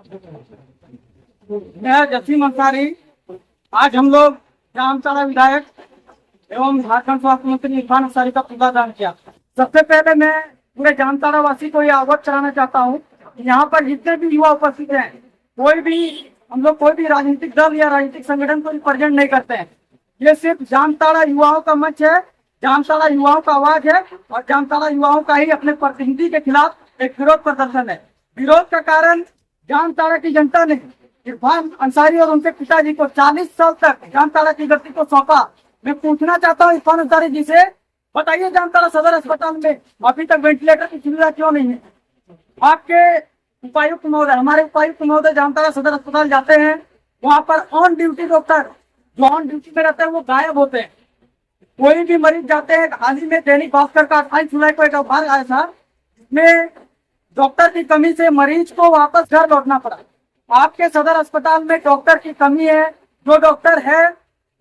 मैं जसीम अंसारी। आज हम लोग जामताड़ा विधायक एवं झारखंड स्वास्थ्य मंत्री इरफान अंसारी का पूर्वाधान किया। सबसे पहले मैं पूरे जामताड़ा वासी को यह अवगत कराना चाहता हूँ, यहाँ पर जितने भी युवा उपस्थित हैं, हम लोग कोई भी राजनीतिक दल या राजनीतिक संगठन को रिप्रेजेंट नहीं करते हैं। ये सिर्फ जामताड़ा युवाओं का मंच है, जामताड़ा युवाओं का आवाज है और जामताड़ा युवाओं का ही अपने प्रतिनिधि के खिलाफ एक विरोध प्रदर्शन है। विरोध का कारण जामताड़ा की जनता ने इरफान अंसारी और उनके पिताजी को 40 साल तक जामताड़ा की गति को सौंपा। मैं पूछना चाहता हूँ इरफान अंसारी जी से, बताइए जामताड़ा सदर अस्पताल में अभी तक वेंटिलेटर की सुविधा क्यों नहीं है? आपके उपायुक्त महोदय, हमारे उपायुक्त महोदय जामताड़ा सदर अस्पताल जाते हैं, वहाँ पर ऑन ड्यूटी डॉक्टर जो ऑन ड्यूटी में रहते हैं वो गायब होते हैं। कोई भी मरीज जाते हैं, हाल ही में दैनिक भास्कर का 28 जुलाई को एक अखबार आया था, जिसमें डॉक्टर की कमी से मरीज को वापस घर लौटना पड़ा। आपके सदर अस्पताल में डॉक्टर की कमी है, जो डॉक्टर है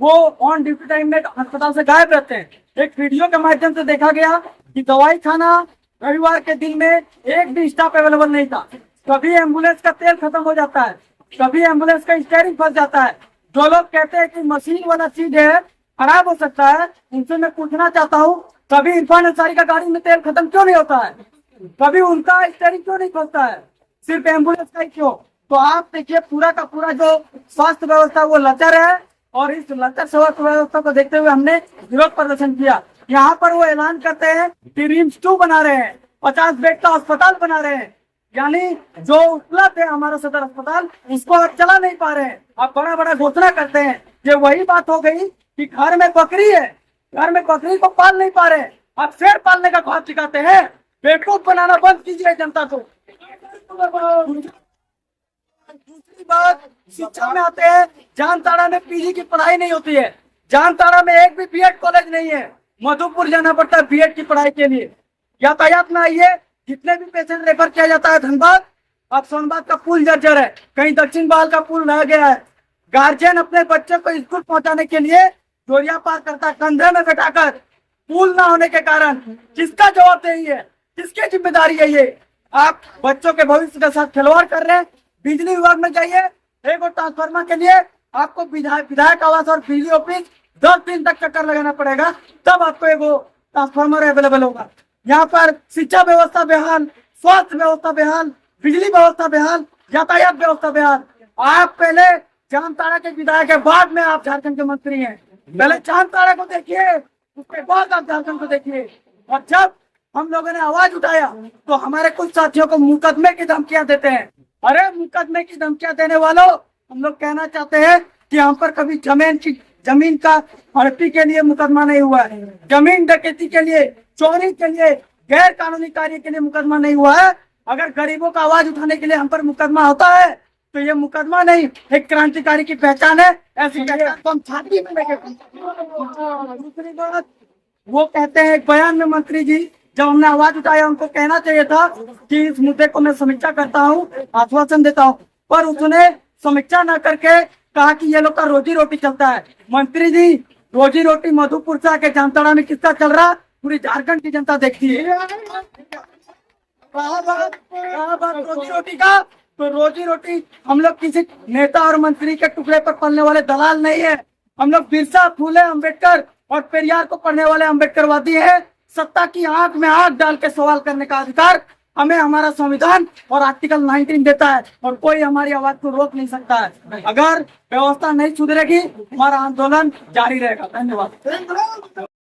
वो ऑन ड्यूटी टाइम में अस्पताल से गायब रहते हैं। एक वीडियो के माध्यम से देखा गया कि दवाई खाना रविवार के दिन में एक भी स्टाफ अवेलेबल नहीं था। कभी एम्बुलेंस का तेल खत्म हो जाता है, कभी एम्बुलेंस का स्टीयरिंग फंस जाता है। जो लोग कहते हैं कि मशीन वाला चीज है, खराब हो सकता है, उनसे मैं पूछना चाहता हूँ, कभी इरफान अंसारी का गाड़ी में तेल खत्म क्यों नहीं होता है? कभी उनका स्टीयरिंग क्यों नहीं फंसता है? सिर्फ एम्बुलेंस का ही क्यों? तो आप देखिए पूरा का पूरा जो स्वास्थ्य व्यवस्था वो लचर है और इस लचर स्वास्थ्य व्यवस्था को देखते हुए हमने विरोध प्रदर्शन किया। यहाँ पर वो ऐलान करते हैं कि रिम्स 2 बना रहे हैं, 50 बेड का अस्पताल बना रहे हैं, यानी जो उपलब्ध है हमारा सदर अस्पताल उसको आप चला नहीं पा रहे हैं। आप बड़ा बड़ा घोषणा करते हैं। ये वही बात हो गई कि घर में बकरी है, घर में बकरी को पाल नहीं पा रहे, आप शेर पालने का ख्वाब दिखाते हैं। बेवकूफ बनाना बंद कीजिए जनता को। दूसरी बात, शिक्षा में आते हैं, जामताड़ा में पीजी की पढ़ाई नहीं होती है। जामताड़ा में एक भी बीएड कॉलेज नहीं है, मधुपुर जाना पड़ता है बीएड की पढ़ाई के लिए। यातायात में आइए, जितने भी पेशेंट रेफर किया जाता है धनबाद, अब सोनबाग का पुल जर्जर है, कहीं दक्षिण बहाल का पुल रह गया है। गार्जियन अपने बच्चे को स्कूल पहुंचाने के लिए डोरिया पार करता है कंधे में बैठाकर। पुल ना होने के कारण किसका जवाबदेही है, किसकी जिम्मेदारी है ये? आप बच्चों के भविष्य के साथ खिलवाड़ कर रहे हैं। बिजली विभाग में जाइए, एक और ट्रांसफार्मर के लिए आपको विधायक आवास और बिजली ऑफिस 10 दिन तक चक्कर लगाना पड़ेगा, तब आपको एक ट्रांसफार्मर अवेलेबल होगा। यहाँ पर शिक्षा व्यवस्था बेहाल, स्वास्थ्य व्यवस्था बेहाल, बिजली व्यवस्था बेहाल, यातायात व्यवस्था बेहाल। आप पहले जामताड़ा के विधायक है, बाद में आप झारखंड के मंत्री हैं। पहले जामताड़ा को देखिए, उसके बाद आप झारखंड को देखिए। और जब हम लोगों ने आवाज उठाया तो हमारे कुछ साथियों को मुकदमे की धमकियां देते हैं। अरे मुकदमे की धमकियां देने वालों, हम लोग कहना चाहते हैं कि हम पर कभी जमीन का हड़पी के लिए मुकदमा नहीं हुआ है, जमीन डकैती के लिए, चोरी के लिए, गैर कानूनी कार्य के लिए मुकदमा नहीं हुआ है। अगर गरीबों का आवाज उठाने के लिए हम पर मुकदमा होता है तो ये मुकदमा नहीं, एक क्रांतिकारी की पहचान है। ऐसी पहचान को हम छाती में लेके। दूसरी बात, वो कहते हैं एक बयान में, मंत्री जी जब हमने आवाज उठाया उनको कहना चाहिए था कि इस मुद्दे को मैं समीक्षा करता हूँ, आश्वासन देता हूँ, पर उसने समीक्षा न करके कहा कि ये लोग का रोजी रोटी चलता है। मंत्री जी, रोजी रोटी मधुपुर से आके जामताड़ा में किसका चल रहा, पूरी झारखंड की जनता देखती है। रोजी रोटी का, तो रोजी रोटी हम लोग किसी नेता और मंत्री के टुकड़े पर पलने वाले दलाल नहीं है। हम लोग बिरसा, फूले, अम्बेडकर और पेरियार को पढ़ने वाले अम्बेडकरवादी है। सत्ता की आंख में आंख डाल के सवाल करने का अधिकार हमें हमारा संविधान और आर्टिकल 19 देता है और कोई हमारी आवाज को रोक नहीं सकता है। अगर व्यवस्था नहीं सुधरेगी, हमारा आंदोलन जारी रहेगा। धन्यवाद।